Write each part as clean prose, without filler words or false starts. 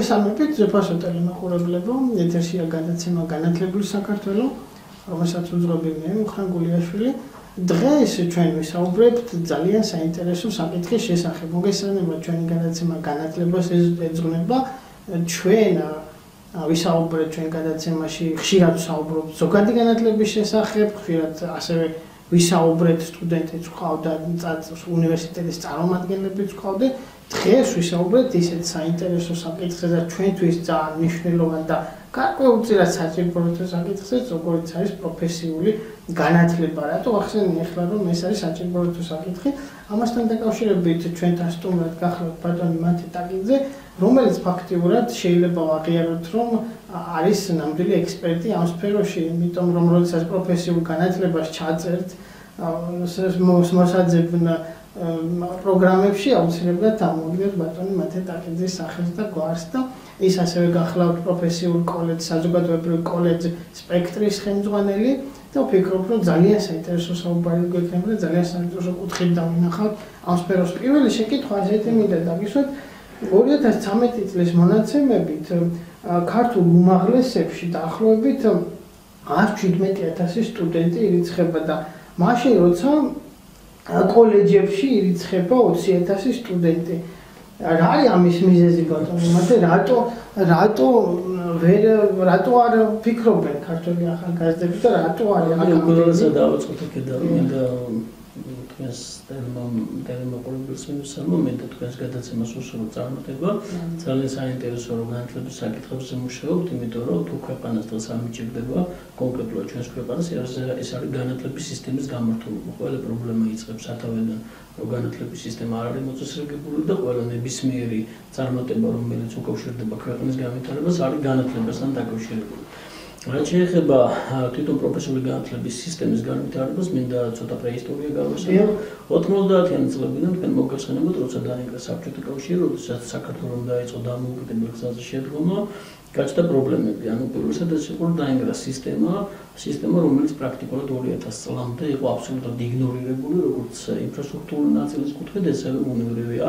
მოგესალმებით, ზეფასო ტელემოყურებლებო, ეთერშია გადაცემა განათლებული საქართველო, რომელსაც უძღვები მე, მუხრან გულიაშვილი. დღეს ჩვენ ვისაუბრებთ ძალიან საინტერესო საკითხის შესახებ. მოგესალმებით, ჩვენი გადაცემა განათლებას ეძღვნება. ჩვენ ვისაუბრებთ ჩვენ გადაცემაში ხშირად ვსაუბრობთ ზოგადი განათლების შესახებ, ხშირად ასევე ვისაუბრებთ სტუდენტებს ყავდა, უნივერსიტეტის წარმომადგენლებიც ყავდა. დღეს ვისაუბრებთ ისეთ საინტერესო საკითხზე და ჩვენთვის ძალიან მნიშვნელოვან და გარკვეულწილად საჭირო საკითხზე, როგორც არის პროფესიული განათლება. რატო ახსენე ახლა რომ ეს არის საჭირო საკითხი? ამასთან დაკავშირებით ჩვენთან სტუმრად გახლავთ ბატონი მათე ტაკიძე, რომელიც ფაქტიურად შეიძლება ვაღიაროთ, რომ არის ნამდვილი ექსპერტი ამ სფეროში, იმიტომ რომ როდესაც პროფესიულ განათლებას ჩაწერთ, მოსაძებ პროგრამებში აუცილებლად ამოვიდეს ბატონი მათე ტაკიძის სახელს და გვარს და ის ასევე გახლავთ პროფესიულ კოლეჯ, საზოგადოებრივ კოლეჯ სპექტრის ხელმძღვანელი და ვფიქრობ, რომ ძალიან საინტერესო საუბარი გვექნება და ძალიან საინტერესო კუთხით დავინახავთ ამ სფეროს. პირველი შეკითხვა ასეთი მინდა დაგისვათ 2013 წლის მონაცემებით ქართულ უმაღლესებში დაახლოებით 117,000 სტუდენტი ირიცხება და მაშინ როცა კოლეჯებში ირიცხება 20,000 სტუდენტი. რა არის ამის მიზეზი ბატონო მათე? რატო არ ფიქრობენ ქართველი ახალგაზრდები და რატო არის აქ უბრალოდ დავაწყოთ კიდევ მინდა თქვენს ტელემოყურებელს მივსალმო და თქვენს გადაცემას უსურვოთ წარმატება. ძალიან საინტერესო რომ განათლების საკითხებზე მუშაობთ, იმიტომ რომ თუ ქვეყანას დღეს ამიჭირდება კონკრეტულად ჩვენს ქვეყანას ეს არის განათლების სისტემის გამართულება. ყველა პრობლემა იწყებს სათავედან, რომ განათლების სისტემა არ არის მოწესრიგებული და ყველა ნებისმიერი წარმატება, რომელიც უკავშირდება ქვეყნის განვითარებას, არის განათლებასთან დაკავშირებული. რაც შეეხება თვითონ პროფესიული განათლების სისტემის განვითარებას, მინდა ცოტა პრეისტორია გავასწავლო. 90-იანი წლებიდან თქვენ მოგახსენებათ, როცა დაინგრა საბჭოთა კავშირი, როდესაც საქართველოს დაიწყო დამოუკიდებელ გზაზე შედგომა, გაჩნდა პრობლემები. ანუ პირველად იყო დაინგრა სისტემა, რომელიც პრაქტიკულად 2000 წლამდე იყო აბსოლუტურად იგნორირებული, როგორც ინფრასტრუქტურული ნაწილის კუთხით, ესევე უნივერია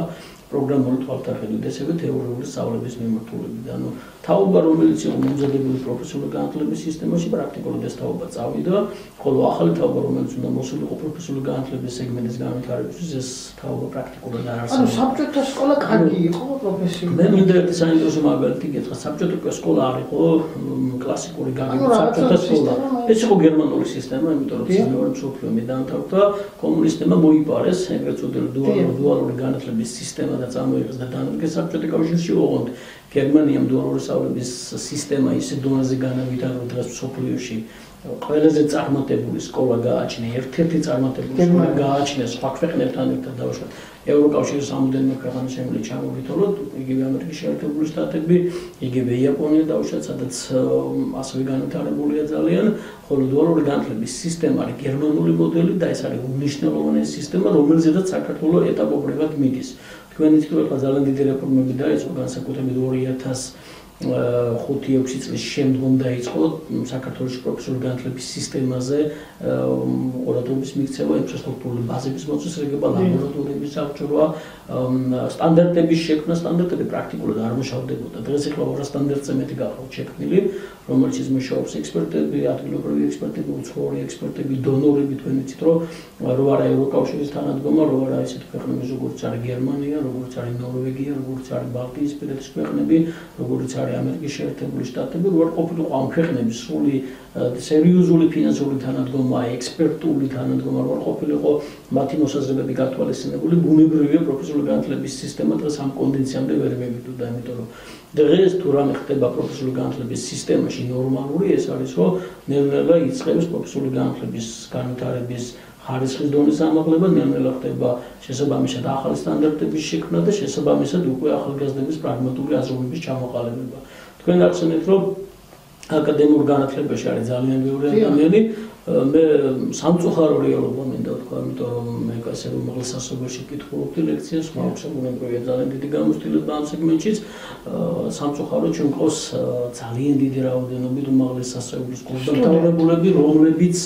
პროგრამული თვალსაჩინით, ესევე თეორიული სწავლების მიმართულებით. ანუ თაობა, რომელიც იყო მომზადებული პროფესიული განათლების სისტემაში, პრაქტიკულად ეს თაობა წავიდა, ხოლო ახალი თაობა, რომელიც უნდა მოსულიყო პროფესიული განათლების სეგმენტის განვითარებისთვის, ეს თაობა პრაქტიკულად არ არსებობდა. ანუ საბჭოთა სკოლა კარგი იყო პროფესიული. მე მინდა ერთი საინტერესო მაგალითი გითხრა. საბჭოთა სკოლა არ იყო კლასიკური გაგებით საბჭოთა სკოლა. ეს იყო გერმანული სისტემა, იმიტომ რომ ძლიერი მსოფლიო დაამთავრა, კომუნისტებმა მოიპარეს ეგრეთ წოდებული დუალური განათლების სისტემა და წარმოიღეს და დაანგრიეს საბჭოთა კავშირში. ოღონდ გერმანიამ დუალური სწავლების სისტემა ისე დონეზე განავითარა, დღეს მსოფლიოში ყველაზე წარმატებული სკოლა გააჩნია, ერთ-ერთი წარმატებული სკოლა გააჩნია სხვა ქვეყნებთან ერთად დავუშვათ. ევროკავშირის რამოდენიმე ქვეყანა შემიძლია ჩამოგითვალოთ, იგივე ამერიკის შეერთებული შტატები, იგივე იაპონია დავუშვათ, სადაც ასევე განვითარებულია ძალიან, ხოლო დუალური განათლების სისტემა არის გერმანული მოდელი და ეს არის უმნიშვნელოვანესი სისტემა, რომელზედაც საქართველოს ეტაპობრივად მიდის. თქვენი თვითონ ძალიან დიდი რეფორმები დაიწყო, განსაკუთრებით 2005-6 წლის შემდგომ დაიწყო საქართველოს პროფესიული განათლების სისტემაზე ყურადღების მიქცევა, ინფრასტრუქტურული ბაზების მოწესრიგება, ლაბორატორიების აღჭურვა, სტანდარტების შექმნა. სტანდარტები პრაქტიკულად არ მუშავდებოდა. დღეს ახლა 200 სტანდარტზე მეტი გახლავთ შექმნილი, რომელშიც მუშაობს ექსპერტები, ადგილობრივი ექსპერტები, უცხოური ექსპერტები, დონორები. თქვენ იცით, რომ რო არა ევროკავშირის თანადგომა, რო არა ისეთ ქვეყნები, როგორც არის გერმანია, როგორც არის ნორვეგია, როგორც არის ბალტიისპირეთის ქვეყნები, როგორც არის ამერიკის შეერთებული შტატები, რო არ ყოფილიყო ამ ქვეყნების სრული სერიოზული ფინანსური თანადგომა, ექსპერტული თანადგომა, რო არ ყოფილიყო მათი მოსაზრებები გათვალისწინებული, ბუნებრივია პროფესიული განათლების სისტემა დღეს ამ კონდიციამდე ვერ მივიდოდა, იმიტომ რომ დღეს თუ რამე ხდება პროფესიული განათლების სისტემაში ნორმალური, ეს არის, რომ ნელ-ნელა იწყებს პროფესიული განათლების განვითარების ხარისხის დონის ამაღლება, ნელ-ნელა ხდება შესაბამისად ახალი სტანდარტების შექმნა და შესაბამისად უკვე ახალგაზრდების პრაგმატული აზროვნების ჩამოყალიბება. თქვენ ახსენეთ, რომ აკადემიურ განათლებაში არის ძალიან ბევრი ადამიანი. მე სამწუხარო რეალობა მინდა ვთქვა, იმიტომ რომ მე ასე რომ მაღალსასწავლებლში კითხულობდი ლექციას, მაუქსებუნებრივია ძალიან დიდი გამოცდილება ამ სეგმენტშიც. სამწუხარო ჩვენ ყავს ძალიან დიდი რაოდენობით უმაღლეს სასწავლებლის კურსდამთავრებულები, რომლებიც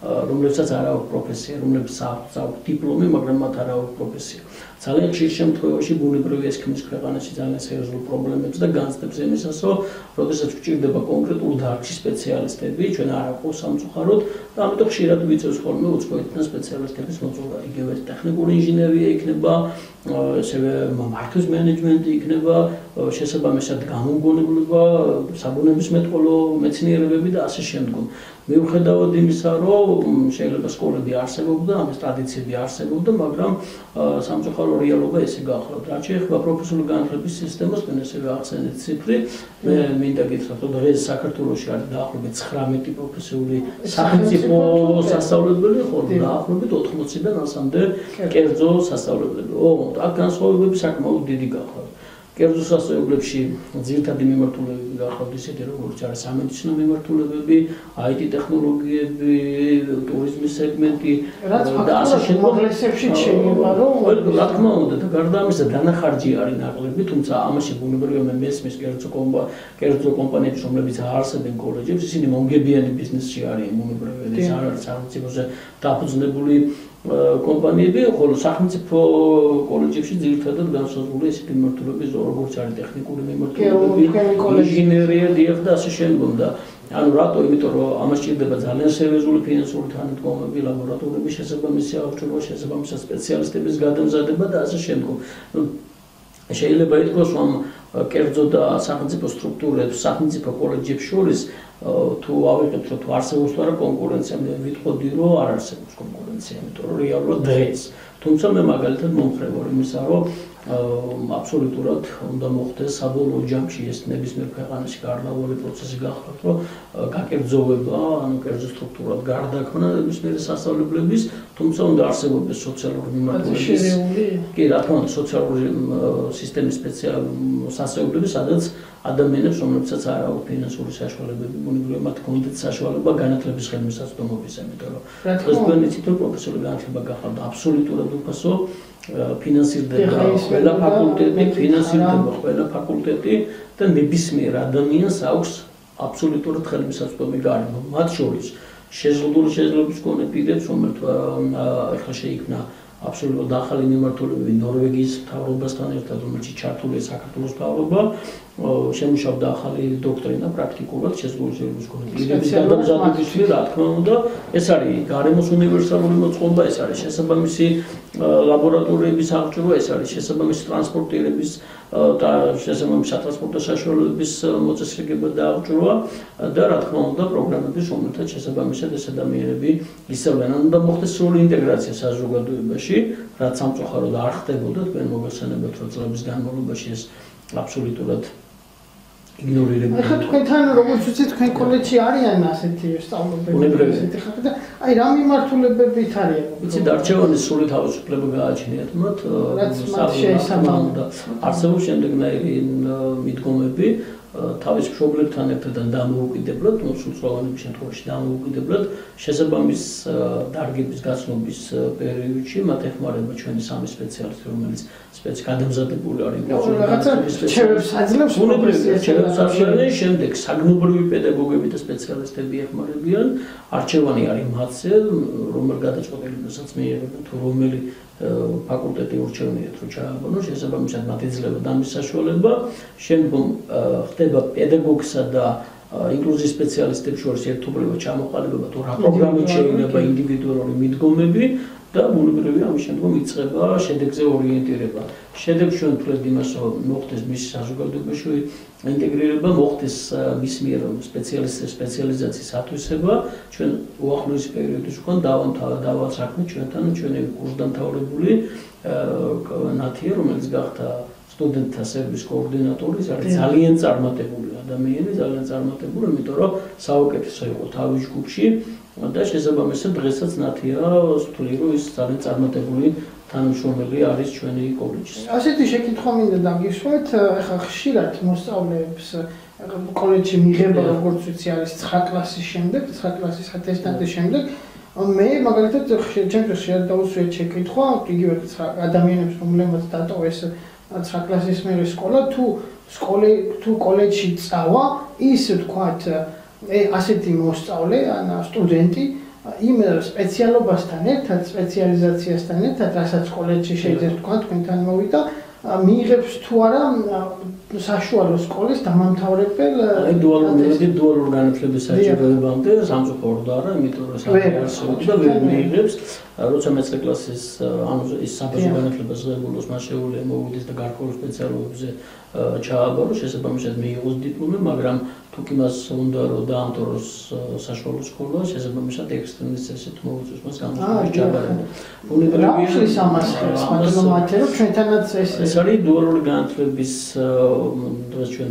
რომლებსაც არ აქვს პროფესია, რომლებსაც აქვს დიპლომი, მაგრამ მათ არ აქვს პროფესია. ძალიან ხშირ შემთხვევაში ბუნებრივია ეს ქმნის ქვეყანაში ძალიან სერიოზულ პრობლემებს და განცდებს იმისას, რომ როდესაც გვჭირდება კონკრეტულ დარგში სპეციალისტები, ჩვენ არ აქვს სამწუხაროდ და ამიტომ ხშირად ვიწევს ხოლმე უცხოეთიდან სპეციალისტების მოწვევა. იგივე ტექნიკური ინჟინერია იქნება, ასევე მართვის მენეჯმენტი იქნება, შესაბამისად გამომგონებლობა, საბუნებისმეტყველო მეცნიერებები და ასე შემდგომ. მიუხედავად იმისა, რომ შეიძლება სკოლები არსებობდა, ამის ტრადიციები არსებობდა, მაგრამ სამწუხარო რეალობა ესე გახლავთ. რაც შეეხება პროფესიული განათლების სისტემას, თქვენ ასევე ახსენეთ ციფრი, მე მინდა გითხრათ, რომ დღეს საქართველოში არის დაახლოებით 19 პროფესიული სახელმწიფო სასწავლებელი, ხოლო დაახლოებით 80-დან ასამდე კერძო სასწავლებლები. ოღონდ აქ განსხვავებები საკმაოდ დიდი გახლავთ. კერძო სასწავლებლებში ძირითადი მიმართულებები გახლავთ ისეთი, როგორც არის სამედიცინო მიმართულებები, IT ტექნოლოგიები, ტურიზმის სეგმენტი და ასე შემდგომ. რა თქმა უნდა, და გარდა ამისა დანახარჯი არის ნაკლები, თუმცა ამაში ბუნებრივია მე მესმის კერძო კომპანიების, რომლებიც აარსებენ კოლეჯებს, ისინი მომგებიანი ბიზნესში არიან ბუნებრივია, ეს არ არის სახელმწიფოზე დაფუძნებული კომპანიები, ხოლო სახელმწიფო კოლეჯებში ძირითადად განსაზღვრულია ესეთი მიმართულების, როგორც არის ტექნიკური მიმართულებები, ინჟინერია, დიახ და ასე შემდგომ და ანუ რატო? იმიტომ რომ ამას ჭირდება ძალიან სერიოზული ფინანსური თანადგომები, ლაბორატორიების შესაბამისი აღჭურვა, შესაბამისად სპეციალისტების გადამზადება და ასე შემდგომ. შეიძლება ითქვას, რომ კერძო და სახელმწიფო სტრუქტურებს, სახელმწიფო კოლეჯებს შორის თუ ავიღებთ, რომ თუ არსებობს თუ არა კონკურენცია, მე ვიტყოდი, რომ არ არსებობს კონკურენცია, იმიტომ რომ რეალურად დღეს. თუმცა მე მაგალითად მომხრე ვარ იმისა, რომ აბსოლუტურად უნდა მოხდეს საბოლოო ჯამში ეს ნებისმიერ ქვეყანაში გარდაუვალი პროცესი გახლავთ, რომ გაკერძოვება, ანუ კერძო სტრუქტურად გარდაქმნა ნებისმიერი სასწავლებლების, თუმცა უნდა არსებობდეს სოციალური მიმართულების, კი, რა თქმა უნდა, სოციალური სისტემის სასწავლებლები, სადაც ადამიანებს, რომლებსაც არ აქვს ფინანსური საშუალებები, ბუნებრივია მათ გქონდეთ საშუალება განათლების ხელმისაწვდომობის, იმიტომ რომ დღეს თქვენ იცით, რომ პროფესიული განათლება გახლავთ აბსოლუტურად უფასო, ფინანსირდება ყველა ფაკულტეტი და ნებისმიერ ადამიანს აქვს აბსოლუტურად ხელმისაწვდომი გარემო. მათ შორის შეზღუდული შესაძლებლობის მქონე პირებს, ახლა შეიქმნა აბსოლუტურად ახალი მიმართულებები ნორვეგიის მთავრობასთან ერთად, რომელშიც ჩართულია საქართველოს მთავრობა, შემუშავდა ახალი დოქტრინა პრაქტიკულად შეზღუდული შესაძლებლობის მქონე პირების გადამზადებისთვის, რა თქმა უნდა, ეს არის გარემოს უნივერსალური მოწყობა, ეს არის შესაბამისი ლაბორატორიების აღჭურვა, ეს არის შესაბამისი ტრანსპორტირების და შესაბამისი სატრანსპორტო საშუალებების მოწესრიგება და აღჭურვა და რა თქმა უნდა პროგრამების, რომელთაც შესაბამისად ეს ადამიანები ისწავლენ. უნდა მოხდეს სრული ინტეგრაცია საზოგადოებაში, რაც სამწუხაროდ არ ხდებოდა, თქვენ მოგესალმებთ, რომ წლების განმავლობაში ეს აბსოლუტურად იგნორირებული. ახლა თქვენთან როგორც ვიცით, თქვენ კოლეჯში არიან ასეთი სწავლობები, ასეთი ხალხი და აი რა მიმართულებებით არიან? ვიცით, არჩევანის სრული თავისუფლება გააჩნიათ მათ, და არსებობს შემდეგნაირი მიდგომები, თავის მშობლებთან ერთად დამოუკიდებლად, სრულწლოვანების შემთხვევაში დამოუკიდებლად, შესაბამის დარგების გაცნობის პერიოდში მათ ეხმარება ჩვენი სამი სპეციალისტი, რომელიც გადამზადებული არის შემდეგ საგნობრივი პედაგოგები და სპეციალისტები ეხმარებიან, არჩევანი არის მათზე, რომელ გადაწყვეტილებასაც მიიღებენ, თუ რომელი ფაკულტეტი ურჩევნიათ, რომ ჩააბანოს, შესაბამისად მათ იძლევა ამის საშუალება, შემდგომ ხდება პედაგოგსა და ინკლუზიის სპეციალისტებს შორის ერთობლივად ჩამოყალიბება, თუ რა პროგრამით შეიძლება ინდივიდუალური მიდგომები და ბუნებრივია ამის შემდგომ იწყება შედეგზე ორიენტირება. შედეგს ჩვენ ვთვლით იმას, რომ მოხდეს მის საზოგადოებაში ინტეგრირება, მოხდეს მის მიერ სპეციალიზაციის ათვისება, ჩვენ უახლოესი პერიოდის უკან დავასაქმეთ ჩვენთან ჩვენი კურსდამთავრებული ნათია, რომელიც გახდა სტუდენტთა სერვისის კოორდინატორი, ეს არის ძალიან წარმატებული ადამიანი, იმიტომ რომ საუკეთესო იყო თავის ჯგუფში და შესაბამისად დღესაც ნათია ვთვლი, რომ ის ძალიან წარმატებული თანამშრომელი არის ჩვენი კოლეჯის. ასეთი შეკითხვა მინდა დაგისვათ, ახლა ხშირად მოსწავლეებს კოლეჯში მიღება, როგორც ვიცი, არის 9 კლასის შემდეგ, 9 კლასის ატესტატის შემდეგ. მე მაგალითად ჩემთვის შეადავსვიეთ შეკითხვა, იგივე ადამიანებს, რომლებმაც დატოვეს 9 კლასის მერე სკოლა, თუ კოლეჯში წავა, ის ვთქვათ, ასეთი მოსწავლე, ან სტუდენტი, იმ სპეციალობასთან ერთად, სპეციალიზაციასთან ერთად, რასაც კოლეჯში შეიძლება თქვა, თქვენთან მოვიდა, მიიღებს თუ არა საშუალო სკოლის დამამთავრებელ დუალურ განათლების საჭიროებამდე სამწუხაროდ არა, იმიტომ რომ საერთოდ და ვერ მიიღებს, როცა მეცხრე კლასის ანუ ის საბაზრო განათლებას ღებულობს, მას შეუძლია მოვიდეს და გარკვეულ სპეციალობებზე ჩააბაროს, შესაბამისად მიიღოს დიპლომი, მაგრამ თუ კი მას უნდა რომ დაამთავროს საშუალო სკოლა, შესაბამისად ექსტრემის წესით მოუწევს მას განათლების ჩაბარება. ბუნებრივია ამას მათე რომ ჩვენთანაც ეს არის დუალური განათლების დღეს ჩვენ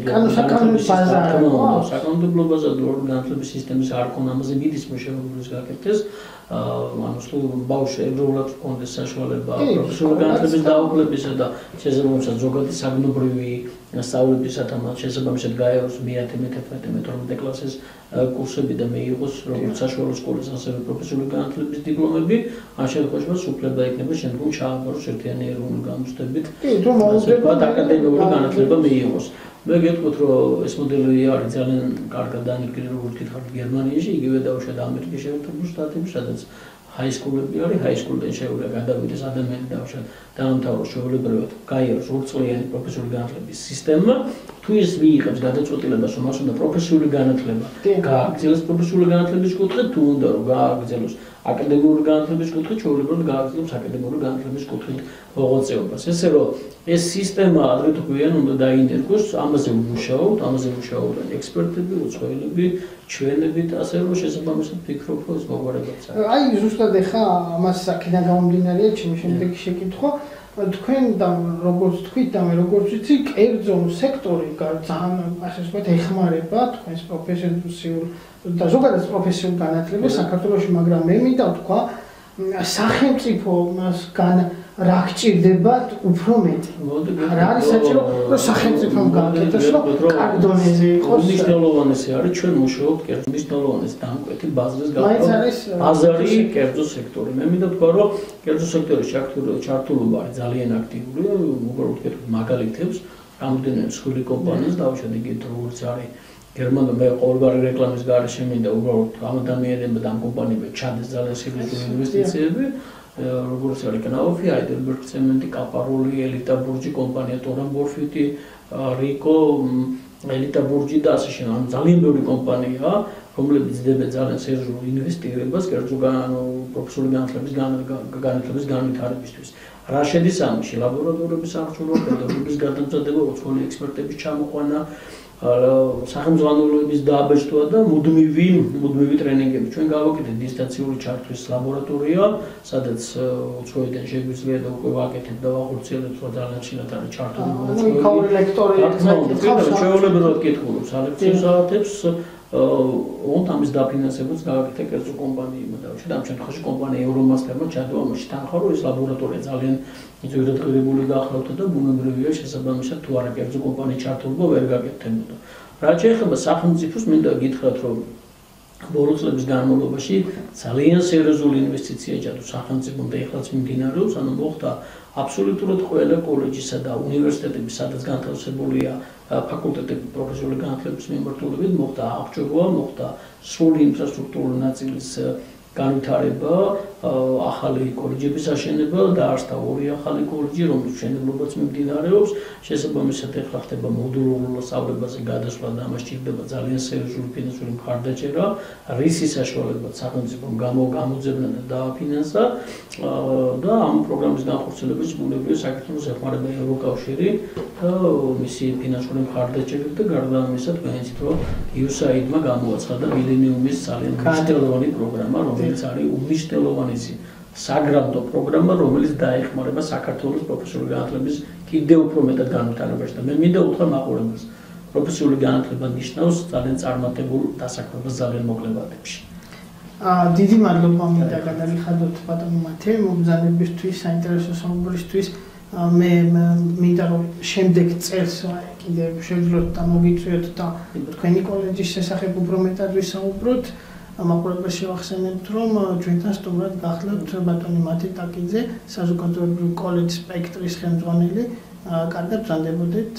საკანონმდებლო ბაზა დუალური განათლების სისტემის არ ქონა ამაზე მიდის მუშაობის გაკეთდეს. ანუ ბავშვი ევროპულად კონდეს საშუალება პროფესიული განათლების დაუფლებისა და შესაბამისად ზოგადი საგნობრივი სწავლებისათანავე შესაბამისად გაეოს მე-10, მე-11, მე-12 კლასის კურსები და მიიღოს როგორც საშუალო სკოლის ასევე პროფესიული განათლების დიპლომები, ამ შემთხვევაში უფლება იქნება შემდგომ ჩააბაროს ერთიანი ეროვნული გამოცდებით აკადემიური განათლება მიიღოს. მე გეტყვით რომ ეს მოდელი არის ძალიან კარგად დანერგილი როგორც გითხარით გერმანიაში, იგივე დაუშვათ ამერიკის შეერთებულ შტატებში, სადაც ჰაისკულები არის, ჰაისკულიდან შეუძლია გადავიდეს ადამიანი დაუშვათ დაამთავროს ჩვეულებრივად გაიაროს 2 წლიანი პროფესიული განათლების სისტემა, თუ ის მიიღებს გადაწყვეტილებას რომ მას უნდა პროფესიული განათლება გააგრძელოს პროფესიული განათლების კუთხე, თუ უნდა რომ გააგრძელოს აკადემიური განათლების კუთხე, ჩვეულებრივად გააგრძელოს აკადემიური განათლების კუთხით მოღვაწეობას. ესე რომ ეს სისტემა ადრე თუ გვიან უნდა დაინერგოს, ამაზე ვმუშაობთ ექსპერტები, უცხოელები, ჩვენებით, ასე რომ შესაბამისად ფიქრობ, რომ ეს მოგვარებაც არის. აი ზუსტად ახლა ამას აქედან გამომდინარეა ჩემი შემდეგი შეკითხვა. თქვენ და როგორც თქვით და მე როგორც ვიცი, კერძო სექტორი ძალიან ასე ვთქვათ ეხმარება თქვენს პროფესიულ და ზოგადად პროფესიულ განათლებას საქართველოში, მაგრამ მე მინდა ვთქვა, სახელმწიფოსგან რა გჭირდებათ უფრო მეტი. რა არის საჭირო, რომ სახელმწიფომ გააკეთოს, რომ კარგ დონეზე იყოს. მნიშვნელოვანესი არის ჩვენ მუშაობთ კერძო მნიშვნელოვანესი დამკვეთი ბაზრის ბაზარი კერძო სექტორი. მე მინდა ვთქვა, რომ კერძო სექტორის ჩართულობა არის ძალიან აქტიური, უბრალოდ ვთქვით მაგალითებს, რამდენიმე მსხვილი კომპანიის დავუშვათ იგივე როგორც არის გერმანია მე ყოველგვარი რეკლამის გარეშე მინდა უბრალოდ ამ ადამიანებმა და ამ კომპანიებმა ჩადეს ძალიან სერიოზული ინვესტიციები, როგორც არის კნაუფი, აიდელბერგ ცემენტი, კაპაროლი, ელიტა ბურჯი კომპანია, ტორან ბორფიტი, რიკო, ელიტა ბურჯი და ასე შემდეგ. ძალიან ბევრი კომპანიაა, რომლებიც ძლებენ ძალიან სერიოზულ ინვესტირებას კერძო პროფესიული განათლების განვითარებისთვის. რა შედის ამაში? ლაბორატორიების აღჭურვა, პედაგოგების გადამზადება, უცხოელი ექსპერტების ჩამოყვანა, სახელმძღვანელოების დააბეჭდვა და მუდმივი ტრენინგები. ჩვენ გავაკეთეთ დისტანციური ჩართვის ლაბორატორია, სადაც უცხოეთიდან შეგვიძლია და უკვე ვაკეთებ და ვახორციელებ, რომ ძალიან ხშირად არის ჩართული უცხოელი ლექტორები. ჩვეულებრივად კითხულობ სალექციო საათებს, ამის დაფინანსებაც გავაკეთე კერძო კომპანიებმა და ამ შემთხვევაში კომპანია ევრომასტერმა ჩადო ამაში თანხა, რომ ეს ლაბორატორია ძალიან ძვირადღირებული გახლავდა და ბუნებრივია შესაბამისად თუ არა კერძო კომპანიის ჩართულობა ვერ გაკეთდებოდა. რაც შეეხება სახელმწიფოს, მინდა გითხრათ, რომ ბოლო წლების განმავლობაში ძალიან სერიოზული ინვესტიცია ჩადო სახელმწიფომ და ეხლაც მიმდინარეობს, ანუ მოხდა აბსოლუტურად ყველა კოლეჯისა და უნივერსიტეტების, სადაც განთავსებულია ფაკულტეტები პროფესიული განათლების მიმართულებით, მოხდა აღჭურვა, მოხდა სრული ინფრასტრუქტურული ნაწილის განვითარება, ახალი კოლეჯების აშენება, დაარსდა 2 ახალი კოლეჯი, რომლის მშენებლობაც მიმდინარეობს, შესაბამისად ეხლა ხდება მოდულურ სწავლებაზე გადასვლა და ამას სჭირდება ძალიან სერიოზული ფინანსური მხარდაჭერა, რისის საშუალებაც სახელმწიფომ გამოძებნა და დააფინანსა და ამ პროგრამის განხორციელებაში ბუნებრივია საქართველოს ეხმარება ევროკავშირი და მისი ფინანსური მხარდაჭერით და გარდა ამისა თქვენ იცით, რომ USAID-მა გამოაცხადა მილენიუმის ძალიან მნიშვნელოვანი პროგრამა, რომელიც არის უმნიშვნელოვანესი საგრანტო პროგრამა, რომელიც დაეხმარება საქართველოს პროფესიული განათლების კიდევ უფრო მეტად განვითარებაში და მე მინდა უთხრა მაყურებელს, პროფესიული განათლება ნიშნავს ძალიან წარმატებულ დასაქმებას ძალიან მოკლე ვადებში. დიდი მადლობა მინდა გადაგიხადოთ ბატონო მათე მომზადებისთვის, საინტერესო საუბრისთვის. მე მინდა რომ შემდეგ წელს კიდევ შევძლოთ და მოგიწვიოთ და თქვენი კოლეჯის შესახებ უფრო მეტად ვისაუბროთ. მაყურებელს შევახსენებთ, რომ ჩვენთან სტუმრად გახლავთ ბატონი მათე ტაკიძე, საზოგადოებრივი კოლეჯ სპექტრის ხელმძღვანელი. კარგად ბრძანდებოდეთ.